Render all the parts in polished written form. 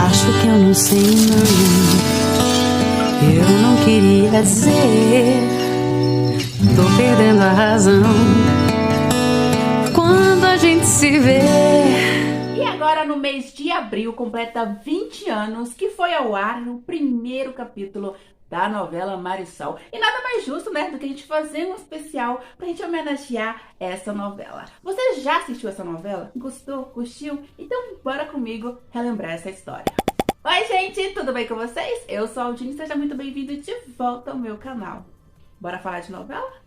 Acho que eu não sei não. Eu não queria dizer. Tô perdendo a razão quando a gente se vê. E agora no mês de abril completa 20 anos que foi ao ar o primeiro capítulo da novela Marisol. E nada mais justo, né, do que a gente fazer um especial pra gente homenagear essa novela. Você já assistiu essa novela? Gostou? Curtiu? Então bora comigo relembrar essa história. Oi gente, tudo bem com vocês? Eu sou a Aldine, seja muito bem-vindo de volta ao meu canal. Bora falar de novela?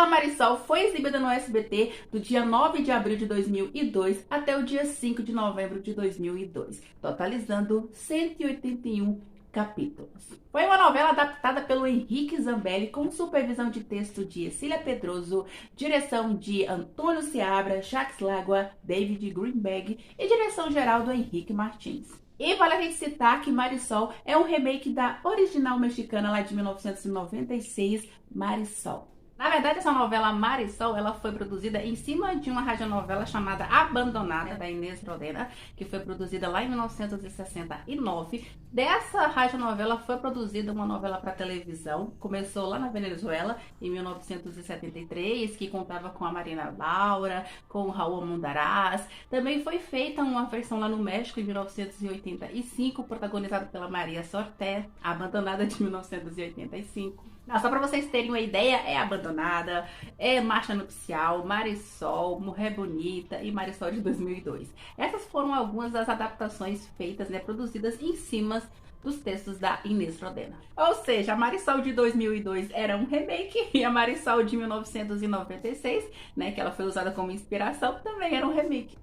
Marisol foi exibida no SBT do dia 9 de abril de 2002 até o dia 5 de novembro de 2002, totalizando 181 capítulos. Foi uma novela adaptada pelo Henrique Zambelli com supervisão de texto de Ercília Pedroso, direção de Antônio Seabra, Jacques Lagua, David Greenberg e direção geral do Henrique Martins. E vale a gente citar que Marisol é um remake da original mexicana lá de 1996, Marisol. Na verdade, essa novela Marisol, ela foi produzida em cima de uma radionovela chamada Abandonada, da Inês Rodena, que foi produzida lá em 1969. Dessa radionovela foi produzida uma novela para televisão, começou lá na Venezuela, em 1973, que contava com a Marina Laura, com o Raul Mundaraz. Também foi feita uma versão lá no México, em 1985, protagonizada pela Maria Sorté, Abandonada de 1985. Não, só pra vocês terem uma ideia, é Abandonada, é Marcha Nupcial, Marisol, Mulher Bonita e Marisol de 2002. Essas foram algumas das adaptações feitas, né, produzidas em cima dos textos da Inês Rodena. Ou seja, a Marisol de 2002 era um remake e a Marisol de 1996, né, que ela foi usada como inspiração, também era um remake.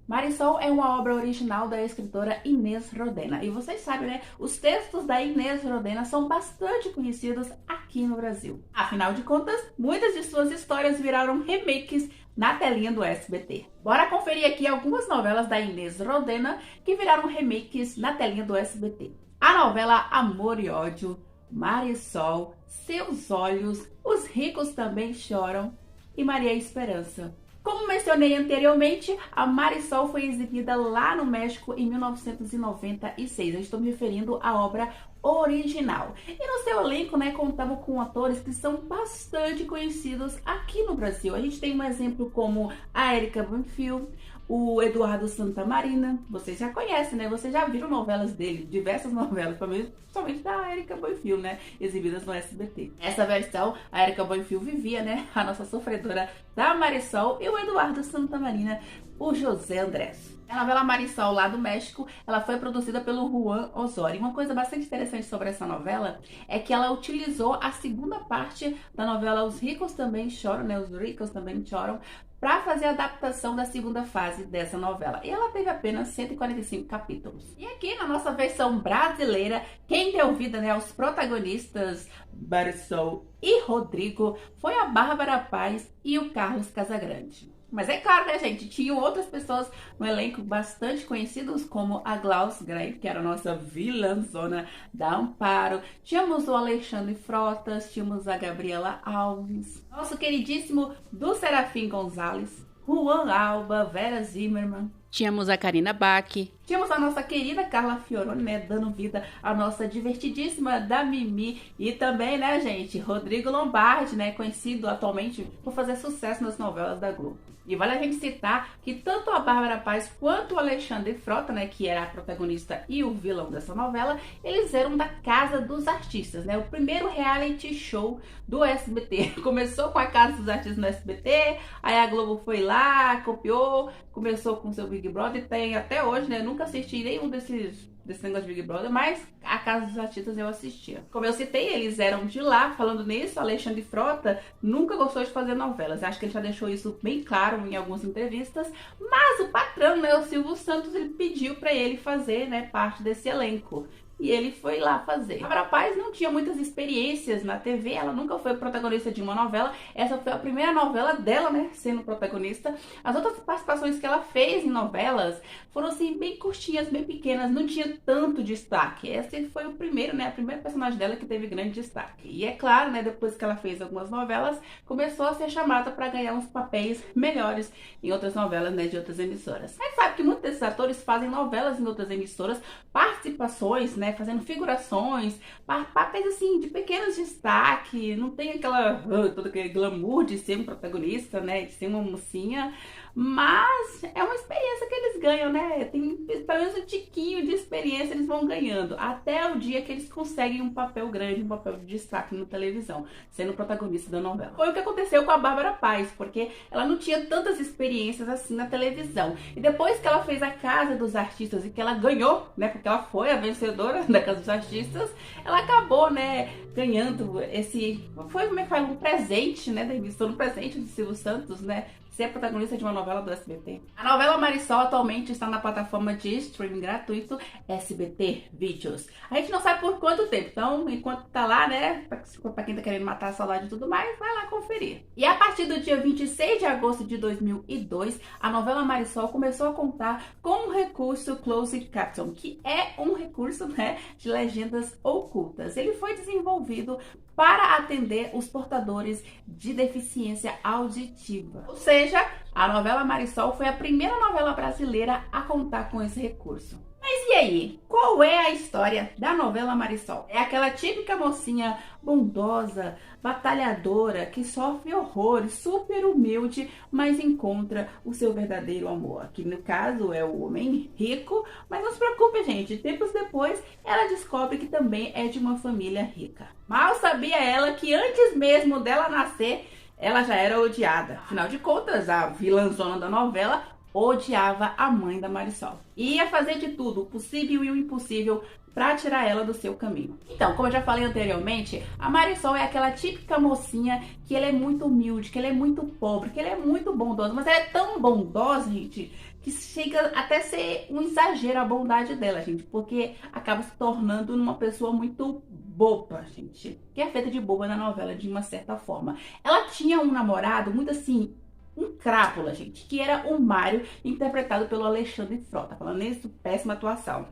Marisol é uma obra original da escritora Inês Rodena. E vocês sabem, né? Os textos da Inês Rodena são bastante conhecidos aqui no Brasil. Afinal de contas, muitas de suas histórias viraram remakes na telinha do SBT. Bora conferir aqui algumas novelas da Inês Rodena que viraram remakes na telinha do SBT. A novela Amor e Ódio, Marisol, Seus Olhos, Os Ricos Também Choram e Maria Esperança. Como mencionei anteriormente, a Marisol foi exibida lá no México em 1996. Eu estou me referindo à obra original. E no seu elenco, né, contava com atores que são bastante conhecidos aqui no Brasil. A gente tem um exemplo como a Erika Buenfil, o Eduardo Santamarina, vocês já conhecem, né? Vocês já viram novelas dele, diversas novelas, somente da Erika Buenfil, né? Exibidas no SBT. Essa versão, a Erika Buenfil vivia, né? A nossa sofredora da Marisol e o Eduardo Santamarina, o José Andrés. A novela Marisol, lá do México, ela foi produzida pelo Juan Osorio. Uma coisa bastante interessante sobre essa novela é que ela utilizou a segunda parte da novela Os Ricos Também Choram, né? Os Ricos Também Choram, para fazer a adaptação da segunda fase dessa novela. E ela teve apenas 145 capítulos. E aqui na nossa versão brasileira, quem deu vida, né, aos protagonistas Marisol e Rodrigo foi a Bárbara Paz e o Carlos Casagrande. Mas é claro, né, gente, tinham outras pessoas no elenco bastante conhecidos, como a Glauce Grey, que era a nossa vilãzona da Amparo. Tínhamos o Alexandre Frotas, tínhamos a Gabriela Alves, nosso queridíssimo do Serafim Gonzalez, Juan Alba, Vera Zimmermann. Tínhamos a Karina Bach, tínhamos a nossa querida Carla Fioroni, né, dando vida à nossa divertidíssima da Mimi. E também, né, gente, Rodrigo Lombardi, né, conhecido atualmente por fazer sucesso nas novelas da Globo. E vale a gente citar que tanto a Bárbara Paz quanto o Alexandre Frota, né, que era a protagonista e o vilão dessa novela, eles eram da Casa dos Artistas, né, o primeiro reality show do SBT. Começou com a Casa dos Artistas no SBT, aí a Globo foi lá, copiou, começou com seu Big Brother, tem até hoje, né, nunca assisti nenhum desse negócio de Big Brother, mas a Casa dos Artistas eu assistia. Como eu citei, eles eram de lá. Falando nisso, Alexandre Frota nunca gostou de fazer novelas. Acho que ele já deixou isso bem claro em algumas entrevistas, mas o patrão, né, o Silvio Santos, ele pediu para ele fazer, né, parte desse elenco. e ele foi lá fazer. A Bárbara Paz não tinha muitas experiências na TV, ela nunca foi protagonista de uma novela, essa foi a primeira novela dela, né, sendo protagonista. As outras participações que ela fez em novelas foram assim bem curtinhas, bem pequenas, não tinha tanto destaque. Esse foi o primeiro, né, a primeira personagem dela que teve grande destaque. E é claro, né, depois que ela fez algumas novelas, começou a ser chamada para ganhar uns papéis melhores em outras novelas, né, de outras emissoras. Mas sabe que muitos desses atores fazem novelas em outras emissoras, participações, né, fazendo figurações, papéis assim de pequenos destaque, não tem todo aquele glamour de ser um protagonista, né, de ser uma mocinha, mas é uma experiência que eles ganham, né? Tem pelo menos um tiquinho de experiência eles vão ganhando, até o dia que eles conseguem um papel grande, um papel de destaque na televisão, sendo protagonista da novela. Foi o que aconteceu com a Bárbara Paz, porque ela não tinha tantas experiências assim na televisão. E depois que ela fez a Casa dos Artistas e que ela ganhou, né? Porque ela foi a vencedora da Casa dos Artistas, ela acabou, né, ganhando esse... Foi, como é que fala? Um presente, né? Da emissora, um presente do Silvio Santos, né? Ser protagonista de uma novela do SBT. A novela Marisol atualmente está na plataforma de streaming gratuito SBT Vídeos. A gente não sabe por quanto tempo, então enquanto tá lá, né, pra quem tá querendo matar a saudade e tudo mais, vai lá conferir. E a partir do dia 26 de agosto de 2002, a novela Marisol começou a contar com o recurso Closed Caption, que é um recurso, né, de legendas ocultas. Ele foi desenvolvido para atender os portadores de deficiência auditiva. Ou seja, a novela Marisol foi a primeira novela brasileira a contar com esse recurso. Mas e aí? Qual é a história da novela Marisol? É aquela típica mocinha bondosa, batalhadora, que sofre horrores, super humilde, mas encontra o seu verdadeiro amor. Que no caso é o homem rico, mas não se preocupe, gente. Tempos depois, ela descobre que também é de uma família rica. Mal sabia ela que antes mesmo dela nascer, ela já era odiada. Afinal de contas, a vilãzona da novela odiava a mãe da Marisol. E ia fazer de tudo, o possível e o impossível, para tirar ela do seu caminho. Então, como eu já falei anteriormente, a Marisol é aquela típica mocinha que ela é muito humilde, que ela é muito pobre, que ela é muito bondosa, mas ela é tão bondosa, gente, que chega até ser um exagero a bondade dela, gente, porque acaba se tornando uma pessoa muito boba, gente, que é feita de boba na novela de uma certa forma. Ela tinha um namorado muito assim, um crápula, gente, que era o Mário, interpretado pelo Alexandre Frota. Falando nisso, péssima atuação.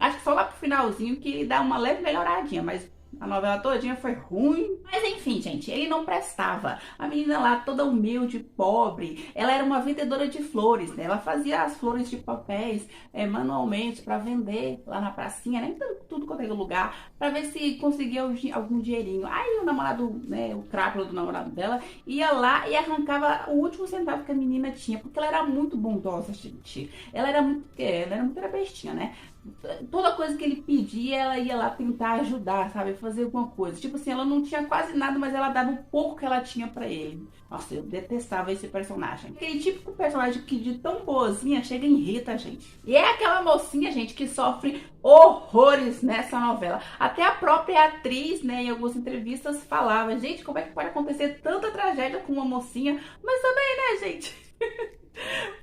Acho que só lá pro finalzinho que ele dá uma leve melhoradinha, mas a novela todinha foi ruim. Mas enfim, gente, ele não prestava. A menina lá, toda humilde, pobre, ela era uma vendedora de flores, né? Ela fazia as flores de papéis manualmente para vender lá na pracinha, né? Então, tudo quanto é lugar, para ver se conseguia algum dinheirinho. Aí o namorado, né, o crápula do namorado dela, ia lá e arrancava o último centavo que a menina tinha, porque ela era muito bondosa, gente. Ela era muito bestinha, né? Toda coisa que ele pedia, ela ia lá tentar ajudar, sabe? Fazer alguma coisa. Tipo assim, ela não tinha quase nada, mas ela dava o pouco que ela tinha pra ele. Nossa, eu detestava esse personagem. Aquele típico personagem que de tão boazinha chega e irrita a gente. E é aquela mocinha, gente, que sofre horrores nessa novela. Até a própria atriz, né, em algumas entrevistas falava, gente, como é que pode acontecer tanta tragédia com uma mocinha? Mas também, né, gente?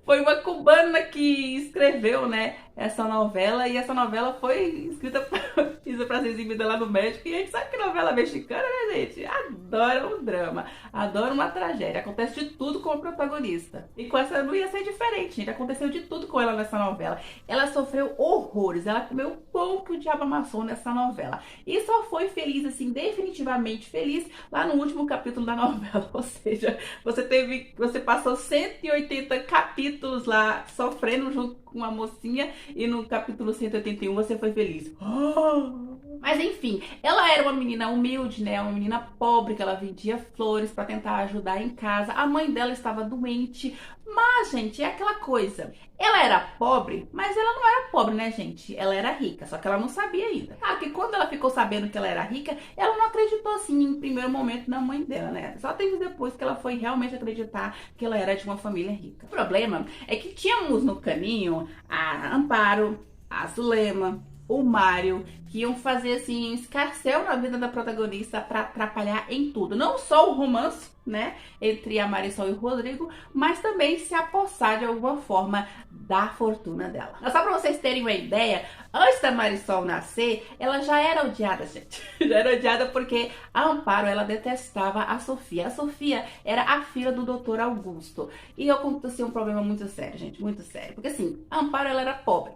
Foi uma cubana que escreveu, né, essa novela, e essa novela foi escrita para ser exibida lá no México, e a gente sabe que novela mexicana, né, gente? Adora um drama, adora uma tragédia, acontece de tudo com a protagonista. E com essa não ia ser diferente, gente, aconteceu de tudo com ela nessa novela. Ela sofreu horrores, ela comeu pão que o diabo amassou nessa novela. E só foi feliz, assim, definitivamente feliz, lá no último capítulo da novela, ou seja, você passou 180 capítulos lá sofrendo junto com uma mocinha, e no capítulo 181 você foi feliz. Mas enfim, ela era uma menina humilde, né? Uma menina pobre, que ela vendia flores para tentar ajudar em casa. A mãe dela estava doente. Mas, gente, é aquela coisa. Ela era pobre, mas ela não era pobre, né, gente? Ela era rica, só que ela não sabia ainda. Ah, que quando ela ficou sabendo que ela era rica, ela não acreditou, assim, em primeiro momento na mãe dela, né? Só teve depois que ela foi realmente acreditar que ela era de uma família rica. O problema é que tínhamos no caminho a Amparo, a Zulema, o Mário, que iam fazer assim um escarcéu na vida da protagonista para atrapalhar em tudo. Não só o romance, né, entre a Marisol e o Rodrigo, mas também se apossar de alguma forma da fortuna dela. Mas só pra vocês terem uma ideia, antes da Marisol nascer, ela já era odiada, gente. Já era odiada porque a Amparo, ela detestava a Sofia. A Sofia era a filha do Dr. Augusto. E aconteceu um problema muito sério, gente, muito sério. Porque assim, a Amparo, ela era pobre.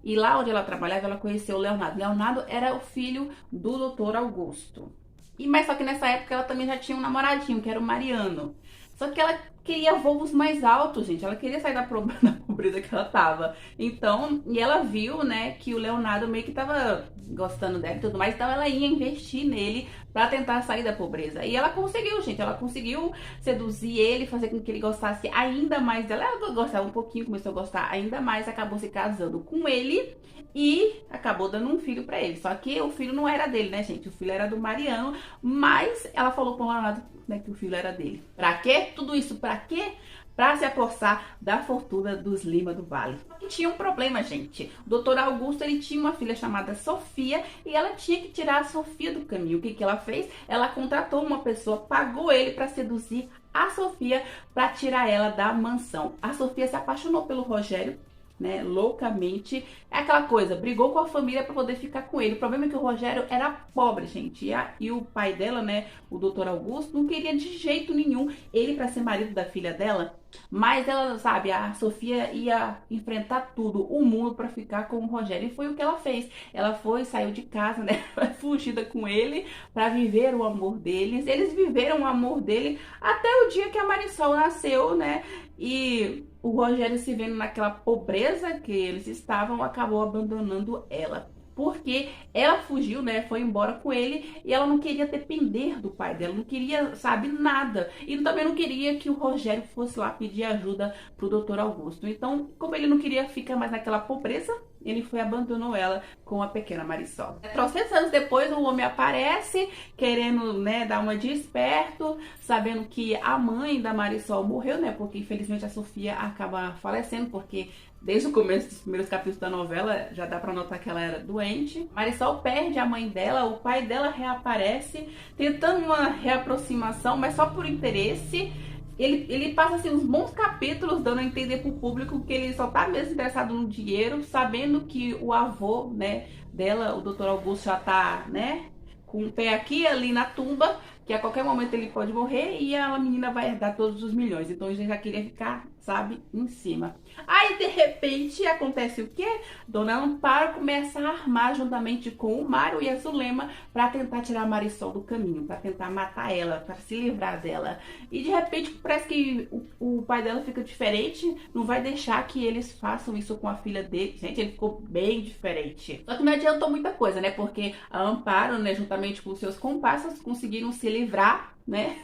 E lá onde ela trabalhava, ela conheceu o Leonardo. Leonardo era o filho do Dr. Augusto. Mas só que nessa época ela também já tinha um namoradinho, que era o Mariano. Só que ela queria voos mais altos, gente. Ela queria sair da pobreza que ela tava. Então, e ela viu, né, que o Leonardo meio que tava gostando dela e tudo mais. Então ela ia investir nele pra tentar sair da pobreza. E ela conseguiu, gente. Ela conseguiu seduzir ele, fazer com que ele gostasse ainda mais dela. Ela gostava um pouquinho, começou a gostar ainda mais, acabou se casando com ele e acabou dando um filho pra ele. Só que o filho não era dele, né, gente? O filho era do Mariano, mas ela falou pro Leonardo, né, que o filho era dele. Pra quê? Tudo isso pra quê? Pra se apossar da fortuna dos Lima do Vale. E tinha um problema, gente. O doutor Augusto, ele tinha uma filha chamada Sofia e ela tinha que tirar a Sofia do caminho. O que ela fez? Ela contratou uma pessoa, pagou ele pra seduzir a Sofia, pra tirar ela da mansão. A Sofia se apaixonou pelo Rogério, né, loucamente. É aquela coisa, brigou com a família para poder ficar com ele. O problema é que o Rogério era pobre, gente. E o pai dela, né, o doutor Augusto, não queria de jeito nenhum ele para ser marido da filha dela. Mas ela, sabe, a Sofia ia enfrentar tudo, o mundo, para ficar com o Rogério. E foi o que ela fez. Ela foi, saiu de casa, né, fugida com ele para viver o amor deles. Eles viveram o amor dele até o dia que a Marisol nasceu, né? E o Rogério, se vendo naquela pobreza que eles estavam, acabou abandonando ela. Porque ela fugiu, né? Foi embora com ele e ela não queria depender do pai dela, não queria, sabe, nada. E também não queria que o Rogério fosse lá pedir ajuda pro doutor Augusto. Então, como ele não queria ficar mais naquela pobreza, ele foi e abandonou ela com a pequena Marisol. 300 anos depois, o homem aparece querendo, né, dar uma de esperto, sabendo que a mãe da Marisol morreu, né? Porque infelizmente a Sofia acaba falecendo, porque desde o começo dos primeiros capítulos da novela já dá pra notar que ela era doente. Marisol perde a mãe dela, o pai dela reaparece, tentando uma reaproximação, mas só por interesse. Ele passa assim uns bons capítulos dando a entender pro público que ele só tá mesmo interessado no dinheiro, sabendo que o avô, né, dela, o doutor Augusto, já tá, né, com o pé aqui e ali na tumba, que a qualquer momento ele pode morrer e a menina vai herdar todos os milhões. Então ele já queria ficar, sabe, em cima. Aí, de repente, acontece o quê? Dona Amparo começa a armar juntamente com o Mário e a Zulema para tentar tirar a Marisol do caminho, para tentar matar ela, para se livrar dela. E de repente parece que o pai dela fica diferente, não vai deixar que eles façam isso com a filha dele. Gente, ele ficou bem diferente. Só que não adiantou muita coisa, né? Porque a Amparo, né, juntamente com seus comparsas, conseguiram se livrar, né,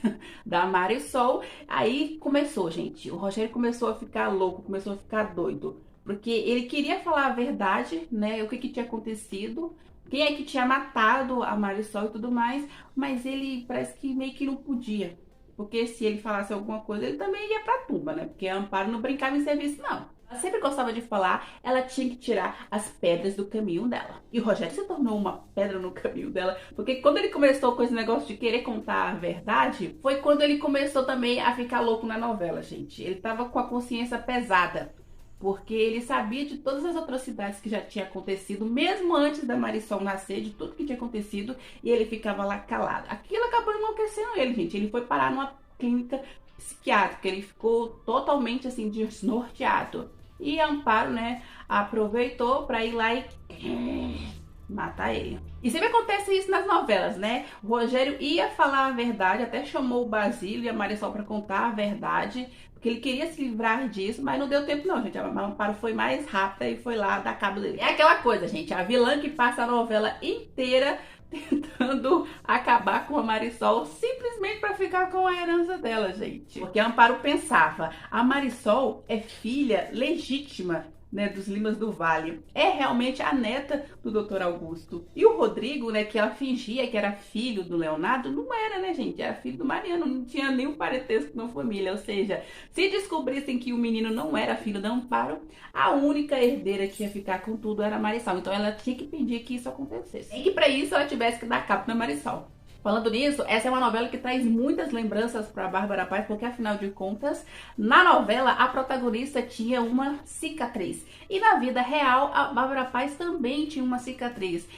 da Marisol. Aí começou, gente, o Rogério começou a ficar louco, começou a ficar doido, porque ele queria falar a verdade, né, o que tinha acontecido, quem é que tinha matado a Marisol e tudo mais, mas ele parece que meio que não podia, porque se ele falasse alguma coisa, ele também ia pra tumba, né, porque a Amparo não brincava em serviço, não. Ela sempre gostava de falar, ela tinha que tirar as pedras do caminho dela. E o Rogério se tornou uma pedra no caminho dela, porque quando ele começou com esse negócio de querer contar a verdade, foi quando ele começou também a ficar louco na novela, gente. Ele tava com a consciência pesada, porque ele sabia de todas as atrocidades que já tinha acontecido, mesmo antes da Marisol nascer, de tudo que tinha acontecido, e ele ficava lá calado. Aquilo acabou enlouquecendo ele, gente. Ele foi parar numa clínica psiquiátrica, ele ficou totalmente assim desnorteado. E Amparo, né, aproveitou pra ir lá e matar ele. E sempre acontece isso nas novelas, né? O Rogério ia falar a verdade, até chamou o Basílio e a Marisol pra contar a verdade, porque ele queria se livrar disso, mas não deu tempo não, gente. A Amparo foi mais rápida e foi lá dar cabo dele. É aquela coisa, gente, a vilã que passa a novela inteira tentando acabar com a Marisol simplesmente para ficar com a herança dela, gente. Porque a Amparo pensava, a Marisol é filha legítima, né, dos Limas do Vale. É realmente a neta do Dr. Augusto. E o Rodrigo, né, que ela fingia que era filho do Leonardo, não era, né, gente? Era filho do Mariano, não tinha nenhum parentesco na família. Ou seja, se descobrissem que o menino não era filho da Amparo, a única herdeira que ia ficar com tudo era a Marisol. Então ela tinha que pedir que isso acontecesse. E que pra isso ela tivesse que dar cabo na Marisol. Falando nisso, essa é uma novela que traz muitas lembranças para Bárbara Paz, porque afinal de contas, na novela a protagonista tinha uma cicatriz. E na vida real, a Bárbara Paz também tinha uma cicatriz.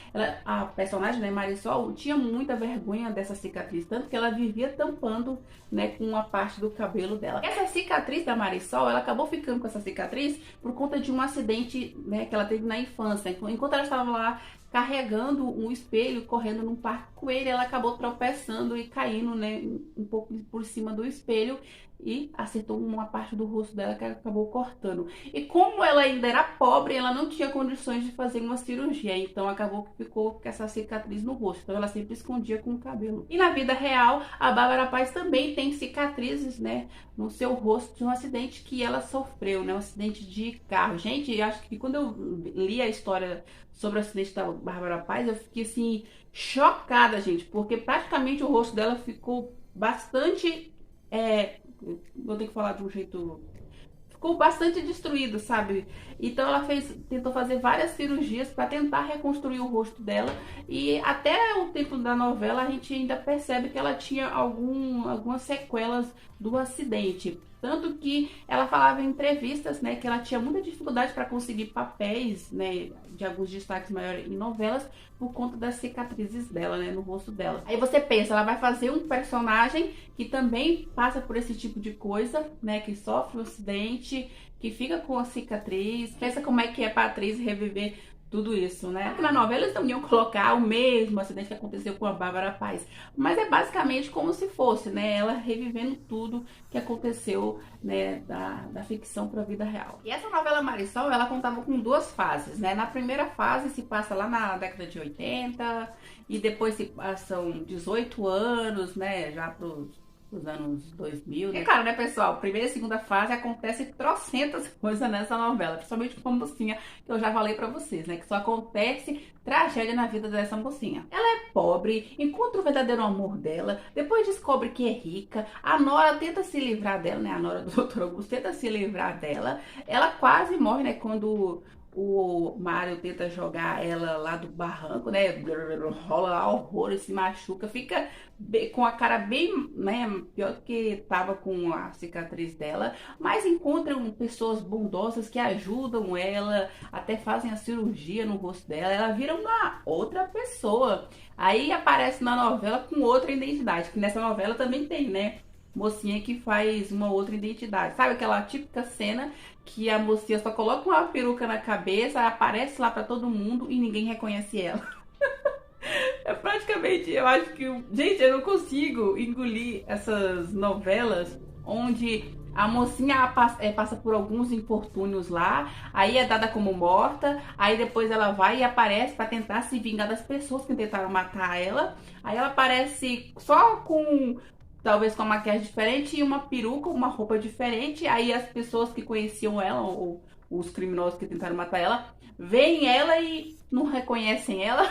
A personagem, né, Marisol, tinha muita vergonha dessa cicatriz, tanto que ela vivia tampando, né, com uma parte do cabelo dela. Essa cicatriz da Marisol, ela acabou ficando com essa cicatriz por conta de um acidente, né, que ela teve na infância. Enquanto ela estava lá carregando um espelho, correndo num parque com ele, ela acabou tropeçando e caindo, né, um pouco por cima do espelho e acertou uma parte do rosto dela que acabou cortando. E como ela ainda era pobre, ela não tinha condições de fazer uma cirurgia, então acabou que ficou com essa cicatriz no rosto. Então ela sempre escondia com o cabelo. E na vida real, a Bárbara Paz também tem cicatrizes, né, no seu rosto de um acidente que ela sofreu, né, um acidente de carro. Gente, eu acho que quando eu li a história sobre o acidente da Bárbara Paz, eu fiquei assim chocada, gente, porque praticamente o rosto dela ficou bastante vou ter que falar de um jeito, ficou bastante destruído, sabe? Então ela tentou fazer várias cirurgias para tentar reconstruir o rosto dela, e até o tempo da novela a gente ainda percebe que ela tinha algumas sequelas do acidente. Tanto que ela falava em entrevistas, né, que ela tinha muita dificuldade para conseguir papéis, né, de alguns destaques maiores em novelas por conta das cicatrizes dela, né, no rosto dela. Aí você pensa, ela vai fazer um personagem que também passa por esse tipo de coisa, né, que sofre um acidente, que fica com a cicatriz. Pensa como é que é pra atriz reviver tudo isso, né? Aqui na novela eles não iam colocar o mesmo acidente que aconteceu com a Bárbara Paz, mas é basicamente como se fosse, né, ela revivendo tudo que aconteceu, né, da ficção para a vida real. E essa novela Marisol, ela contava com duas fases, né? Na primeira fase se passa lá na década de 80 e depois se passam 18 anos, né, já pros anos 2000, né? E claro, né, pessoal, primeira e segunda fase acontece trocentas coisas nessa novela, principalmente com a mocinha, que eu já falei pra vocês, né, que só acontece tragédia na vida dessa mocinha. Ela é pobre, encontra o verdadeiro amor dela, depois descobre que é rica, a nora tenta se livrar dela, né, a nora do Dr. Augusto tenta se livrar dela, ela quase morre, né, quando o Mário tenta jogar ela lá do barranco, né? Rola lá horror, se machuca, fica com a cara bem, né? Pior do que tava com a cicatriz dela, mas encontram pessoas bondosas que ajudam ela, até fazem a cirurgia no rosto dela, ela vira uma outra pessoa. Aí aparece na novela com outra identidade, que nessa novela também tem, né? Mocinha que faz uma outra identidade. Sabe aquela típica cena que a mocinha só coloca uma peruca na cabeça, aparece lá pra todo mundo e ninguém reconhece ela? É praticamente, eu acho que... Gente, eu não consigo engolir essas novelas onde a mocinha passa por alguns infortúnios lá, aí é dada como morta, aí depois ela vai e aparece pra tentar se vingar das pessoas que tentaram matar ela. Aí ela aparece só com... talvez com uma maquiagem diferente e uma peruca, uma roupa diferente. Aí as pessoas que conheciam ela, ou os criminosos que tentaram matar ela, veem ela e não reconhecem ela.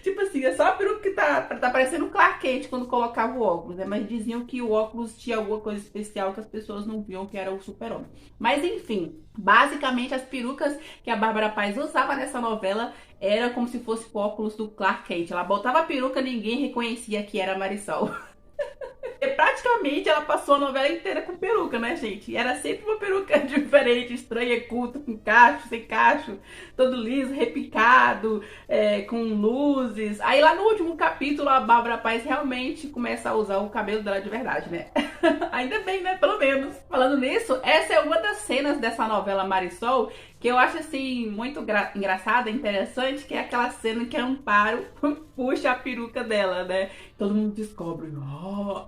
Tipo assim, é só a peruca que tá parecendo o Clark Kent quando colocava o óculos, né? Mas diziam que o óculos tinha alguma coisa especial que as pessoas não viam, que era o super-homem. Mas enfim, basicamente as perucas que a Bárbara Paz usava nessa novela era como se fosse o óculos do Clark Kent. Ela botava a peruca, ninguém reconhecia que era a Marisol. E praticamente ela passou a novela inteira com peruca, né, gente? E era sempre uma peruca diferente, estranha, curta, com cacho, sem cacho, todo liso, repicado, com luzes. Aí lá no último capítulo a Bárbara Paz realmente começa a usar o cabelo dela de verdade, né? Ainda bem, né? Pelo menos. Falando nisso, essa é uma das cenas dessa novela Marisol que eu acho assim muito engraçada, interessante, que é aquela cena que a Amparo puxa a peruca dela, né? Todo mundo descobre. Oh.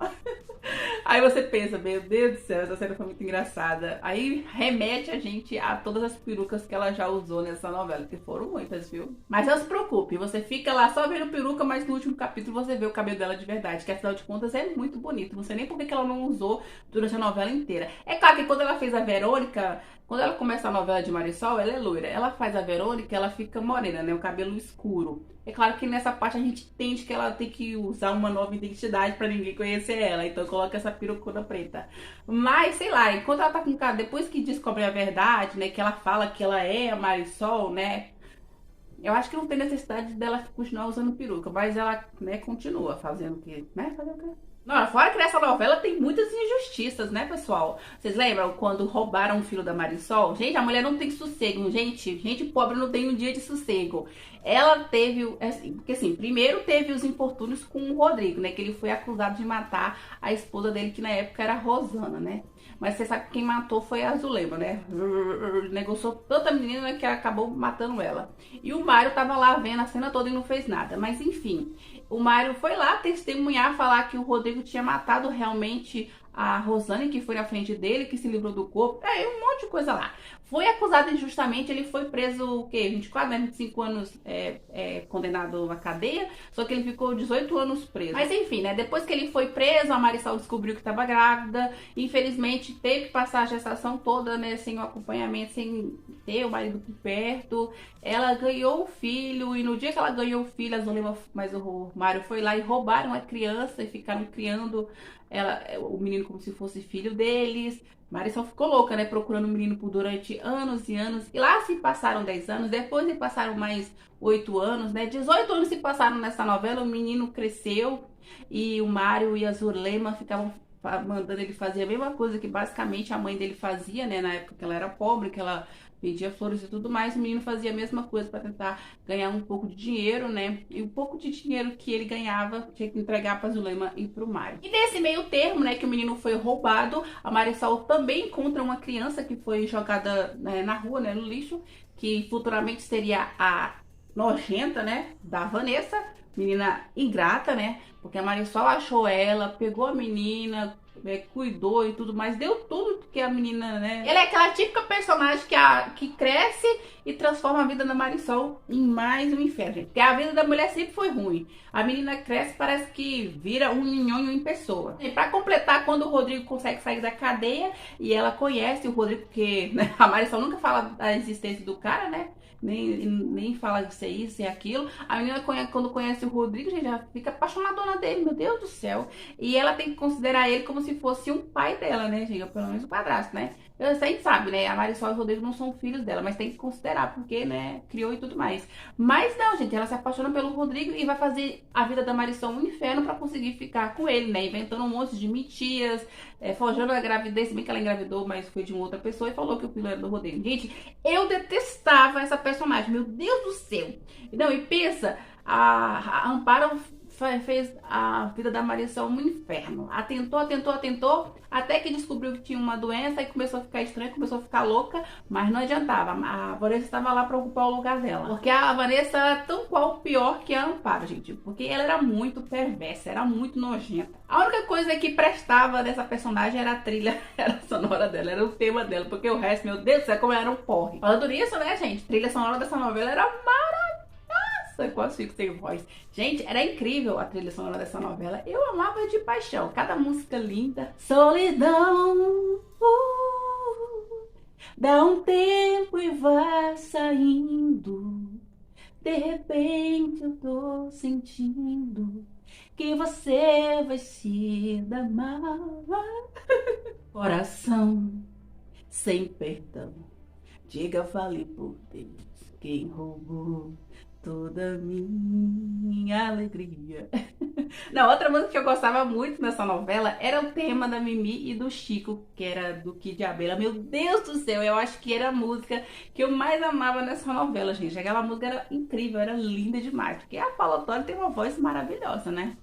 Aí você pensa, meu Deus do céu, essa cena foi muito engraçada. Aí remete a gente a todas as perucas que ela já usou nessa novela, que foram muitas, viu? Mas não se preocupe, você fica lá só vendo peruca, mas no último capítulo você vê o cabelo dela de verdade, que afinal de contas é muito bonito. Não sei nem por que ela não usou durante a novela inteira. É claro que quando ela fez a Verônica, quando ela começa a novela de Marisol, ela é loira. Ela faz a Verônica, ela fica morena, né? O cabelo escuro. É claro que nessa parte a gente entende que ela tem que usar uma nova identidade pra ninguém conhecer ela. Então coloca essa perucona preta. Mas, sei lá, enquanto ela tá com o cabelo... Depois que descobre a verdade, né? Que ela fala que ela é a Marisol, né? Eu acho que não tem necessidade dela continuar usando peruca, mas ela, né, continua fazendo o quê? Né? Fazer o quê? Não, fora que nessa novela tem muitas injustiças, né, pessoal? Vocês lembram quando roubaram o filho da Marisol? Gente, a mulher não tem sossego, gente pobre não tem um dia de sossego. Ela teve, assim, porque assim, primeiro teve os infortúnios com o Rodrigo, né, que ele foi acusado de matar a esposa dele, que na época era a Rosana, né? Mas você sabe que quem matou foi a Zulema, né? Negociou tanta menina que acabou matando ela. E o Mário tava lá vendo a cena toda e não fez nada. Mas enfim, o Mário foi lá testemunhar, falar que o Rodrigo tinha matado realmente a Rosane, que foi na frente dele, que se livrou do corpo. Um monte de coisa lá. Foi acusado injustamente, ele foi preso, o quê? 24, né? 25 anos condenado à cadeia, só que ele ficou 18 anos preso. Mas enfim, né? Depois que ele foi preso, a Marisol descobriu que estava grávida. Infelizmente, teve que passar a gestação toda, né? Sem o acompanhamento, sem ter o marido por perto. Ela ganhou o filho, e no dia que ela ganhou o filho, a Zulema, mas o Mário foi lá e roubaram a criança e ficaram criando o menino como se fosse filho deles. Marisol ficou louca, né? Procurando o menino por durante anos e anos. E lá se passaram 10 anos, depois se passaram mais 8 anos, né? 18 anos se passaram nessa novela, o menino cresceu e o Mário e a Zulema ficavam mandando ele fazer a mesma coisa que basicamente a mãe dele fazia, né? Na época que ela era pobre, que ela vendia flores e tudo mais, o menino fazia a mesma coisa para tentar ganhar um pouco de dinheiro, né? E o pouco de dinheiro que ele ganhava tinha que entregar para Zulema e para o Mário. E nesse meio termo, né, que o menino foi roubado, a Marisol também encontra uma criança que foi jogada, né, na rua, né, no lixo, que futuramente seria a nojenta, né, da Vanessa, menina ingrata, né? Porque a Marisol achou ela, pegou a menina, cuidou e tudo mais, deu tudo que a menina, né? Ela é aquela típica personagem que cresce e transforma a vida da Marisol em mais um inferno, gente. Porque a vida da mulher sempre foi ruim. A menina cresce, parece que vira um nhonho em pessoa. E pra completar, quando o Rodrigo consegue sair da cadeia e ela conhece o Rodrigo, porque, né, a Marisol nunca fala da existência do cara, né? Nem fala de ser isso e aquilo. A menina, quando conhece o Rodrigo, gente, já fica apaixonadona dele, meu Deus do céu. E ela tem que considerar ele como se fosse um pai dela, né, gente? Ou pelo menos um padrasto, né? A gente sabe, né? A Marisol e o Rodrigo não são filhos dela, mas tem que considerar, porque, né, criou e tudo mais. Mas não, gente, ela se apaixona pelo Rodrigo e vai fazer a vida da Marisol um inferno pra conseguir ficar com ele, né? Inventando um monte de mentiras, forjando a gravidez, se bem que ela engravidou, mas foi de uma outra pessoa e falou que o filho era do Rodrigo. Gente, eu detestava essa personagem, meu Deus do céu. Não, e pensa, a Amparo fez a vida da Marisol um inferno. Atentou, até que descobriu que tinha uma doença e começou a ficar estranha, começou a ficar louca, mas não adiantava. A Vanessa estava lá para ocupar o lugar dela. Porque a Vanessa era tão qual pior que a Amparo, gente. Porque ela era muito perversa, era muito nojenta. A única coisa que prestava dessa personagem era a trilha, era a sonora dela, era o tema dela. Porque o resto, meu Deus do céu, como era um porre. Falando nisso, né, gente? A trilha sonora dessa novela era maravilhosa. Eu quase fico sem voz. Gente, era incrível a trilha sonora dessa novela. Eu amava de paixão. Cada música linda. Solidão, dá um tempo e vai saindo. De repente eu tô sentindo que você vai se dar mal. Coração sem perdão, diga, vale por Deus, quem roubou toda minha alegria. Não, outra música que eu gostava muito nessa novela era o tema da Mimi e do Chico, que era do Kid de Abelha. Meu Deus do céu, eu acho que era a música que eu mais amava nessa novela, gente. Aquela música era incrível, era linda demais, porque a Paula Todd tem uma voz maravilhosa, né?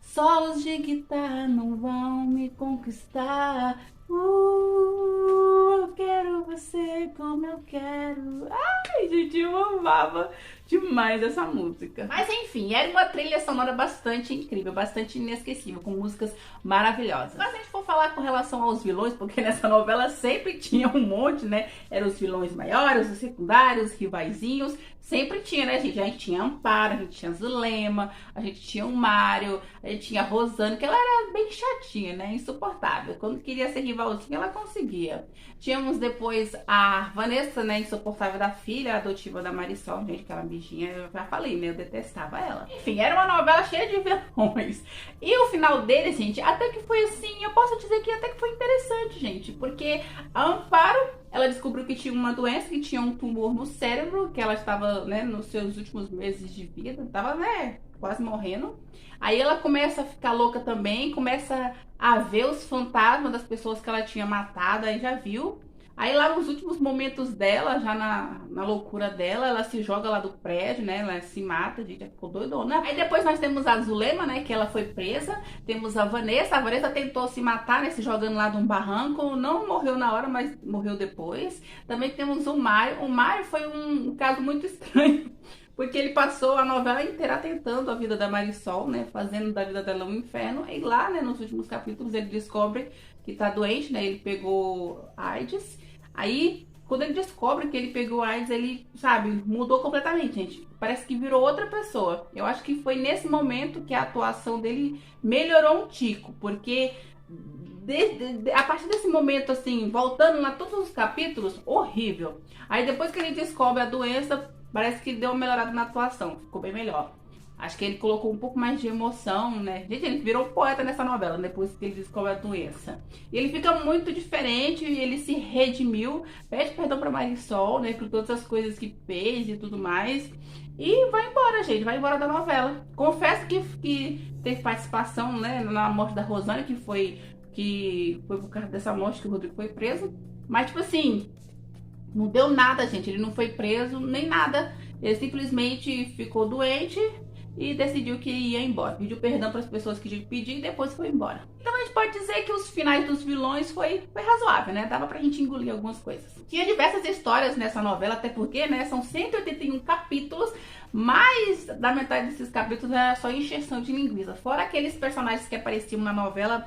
Solos de guitarra não vão me conquistar. Eu quero você como eu quero. Ai, gente, eu amava demais essa música. Mas enfim, era uma trilha sonora bastante incrível, bastante inesquecível, com músicas maravilhosas. Mas se a gente for falar com relação aos vilões, porque nessa novela sempre tinha um monte, né? Eram os vilões maiores, os secundários, os rivaizinhos. Sempre tinha, né, gente? A gente tinha Amparo, a gente tinha Zulema, a gente tinha o Mário, a gente tinha a Rosane, que ela era bem chatinha, né? Insuportável. Quando queria ser rivalzinha, ela conseguia. Tínhamos depois a Vanessa, né? Insuportável da filha adotiva da Marisol, gente, aquela bichinha, eu já falei, né? Eu detestava ela. Enfim, era uma novela cheia de vilões. E o final dele, gente, até que foi assim, eu posso dizer que até que foi interessante, gente, porque a Amparo, ela descobriu que tinha uma doença, que tinha um tumor no cérebro, que ela estava, né, nos seus últimos meses de vida, estava, né, quase morrendo. Aí ela começa a ficar louca também, começa a ver os fantasmas das pessoas que ela tinha matado, aí já viu. Aí lá nos últimos momentos dela, já na loucura dela, ela se joga lá do prédio, né? Ela se mata, gente, já ficou doidona. Aí depois nós temos a Zulema, né? Que ela foi presa. Temos a Vanessa tentou se matar, né? Se jogando lá de um barranco. Não morreu na hora, mas morreu depois. Também temos o Mário. O Mário foi um caso muito estranho. Porque ele passou a novela inteira tentando a vida da Marisol, né? Fazendo da vida dela um inferno. E lá, né, nos últimos capítulos, ele descobre que tá doente, né? Ele pegou AIDS. Aí, quando ele descobre que ele pegou AIDS, ele, sabe, mudou completamente, gente. Parece que virou outra pessoa. Eu acho que foi nesse momento que a atuação dele melhorou um tico. Porque a partir desse momento, assim, voltando lá todos os capítulos, horrível. Aí depois que ele descobre a doença, parece que deu uma melhorada na atuação, ficou bem melhor. Acho que ele colocou um pouco mais de emoção, né? Gente, ele virou um poeta nessa novela, depois que ele descobre a doença. E ele fica muito diferente, ele se redimiu, pede perdão pra Marisol, né? Por todas as coisas que fez e tudo mais. E vai embora, gente, vai embora da novela. Confesso que teve participação, né, na morte da Rosane, que foi por causa dessa morte que o Rodrigo foi preso. Mas, tipo assim, não deu nada, gente. Ele não foi preso, nem nada. Ele simplesmente ficou doente e decidiu que ia embora. Pediu perdão para as pessoas que tinham que pedir e depois foi embora. Então a gente pode dizer que os finais dos vilões foi razoável, né? Dava pra gente engolir algumas coisas. Tinha diversas histórias nessa novela, até porque, né, são 181 capítulos, mais da metade desses capítulos era só encheção de linguiça. Fora aqueles personagens que apareciam na novela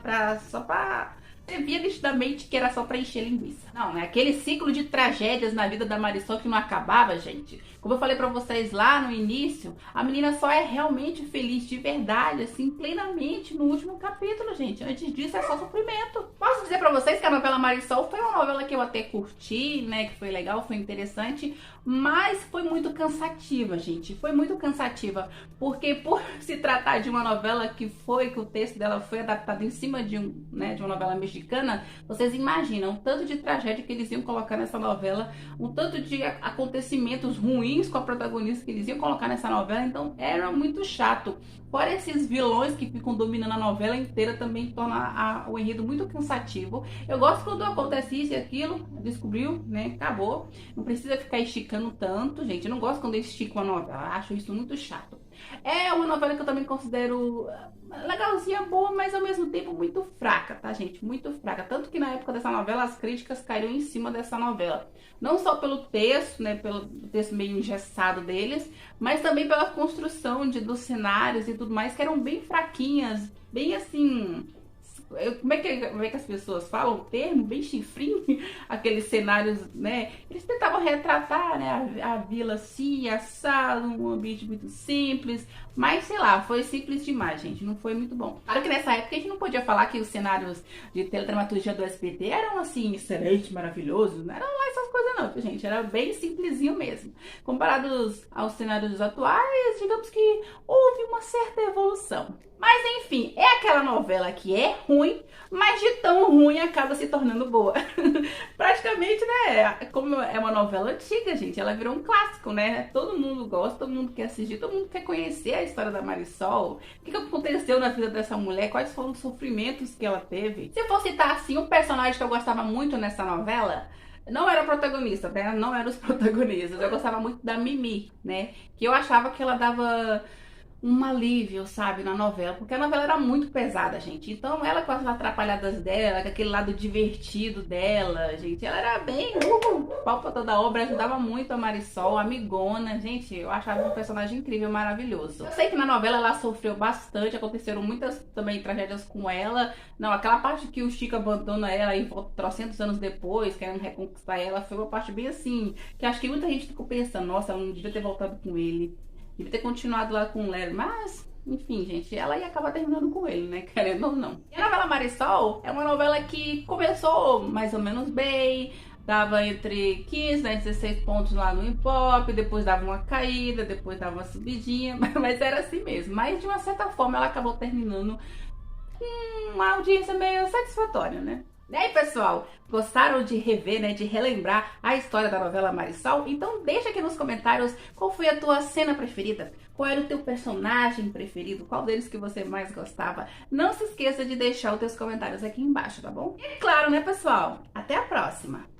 só pra... Você via nitidamente que era só pra encher linguiça. Não, né? Aquele ciclo de tragédias na vida da Marisol que não acabava, gente. Como eu falei pra vocês lá no início, a menina só é realmente feliz de verdade, assim, plenamente no último capítulo, gente. Antes disso é só sofrimento. Posso dizer pra vocês que a novela Marisol foi uma novela que eu até curti, né? Que foi legal, foi interessante, mas foi muito cansativa, gente. Foi muito cansativa, porque por se tratar de uma novela que o texto dela foi adaptado em cima de uma novela mexicana, vocês imaginam o tanto de tragédia que eles iam colocar nessa novela, o tanto de acontecimentos ruins com a protagonista que eles iam colocar nessa novela, então era muito chato. Fora esses vilões que ficam dominando a novela inteira, também torna o enredo muito cansativo. Eu gosto quando acontece isso e aquilo, descobriu, né, acabou. Não precisa ficar esticando tanto, gente. Eu não gosto quando eles esticam a novela, acho isso muito chato. É uma novela que eu também considero legalzinha, boa, mas ao mesmo tempo muito fraca, tá, gente? Muito fraca. Tanto que na época dessa novela, as críticas caíram em cima dessa novela. Não só pelo texto, né, pelo texto meio engessado deles, mas também pela construção dos cenários e tudo mais, que eram bem fraquinhas, bem assim... Como é que as pessoas falam o termo? Bem chifrinho, aqueles cenários, né? Eles tentavam retratar, né, a vila assim, assado, um ambiente muito simples, mas sei lá, foi simples demais, gente, não foi muito bom. Claro que nessa época a gente não podia falar que os cenários de teledramaturgia do SBT eram assim, excelentes, maravilhosos, não eram lá essas coisas não, gente, era bem simplesinho mesmo. Comparados aos cenários atuais, digamos que houve uma certa evolução. Mas enfim, é aquela novela que é ruim, mas de tão ruim acaba se tornando boa. Praticamente, né, como é uma novela antiga, gente, ela virou um clássico, né? Todo mundo gosta, todo mundo quer assistir, todo mundo quer conhecer a história da Marisol. O que aconteceu na vida dessa mulher, quais foram os sofrimentos que ela teve. Se eu for citar, assim, um personagem que eu gostava muito nessa novela... Não era protagonista, né? Não eram os protagonistas. Eu gostava muito da Mimi, né? Que eu achava que ela dava um alívio, sabe, na novela, porque a novela era muito pesada, gente. Então ela com as atrapalhadas dela, com aquele lado divertido dela, gente, ela era bem pálpata da obra, ajudava muito a Marisol, amigona, gente, eu achava um personagem incrível, maravilhoso. Eu sei que na novela ela sofreu bastante, aconteceram muitas também tragédias com ela. Não, aquela parte que o Chico abandona ela e volta trocentos anos depois, querendo reconquistar ela, foi uma parte bem assim, que acho que muita gente ficou pensando, nossa, ela não devia ter voltado com ele. Devia ter continuado lá com o Léo, mas, enfim, gente, ela ia acabar terminando com ele, né? Querendo ou não. E a novela Marisol é uma novela que começou mais ou menos bem, dava entre 15 a 16 pontos lá no Ibope, depois dava uma caída, depois dava uma subidinha, mas era assim mesmo. Mas, de uma certa forma, ela acabou terminando com uma audiência meio satisfatória, né? E aí, pessoal, gostaram de rever, né, de relembrar a história da novela Marisol? Então deixa aqui nos comentários qual foi a tua cena preferida, qual era o teu personagem preferido, qual deles que você mais gostava. Não se esqueça de deixar os teus comentários aqui embaixo, tá bom? E claro, né, pessoal? Até a próxima!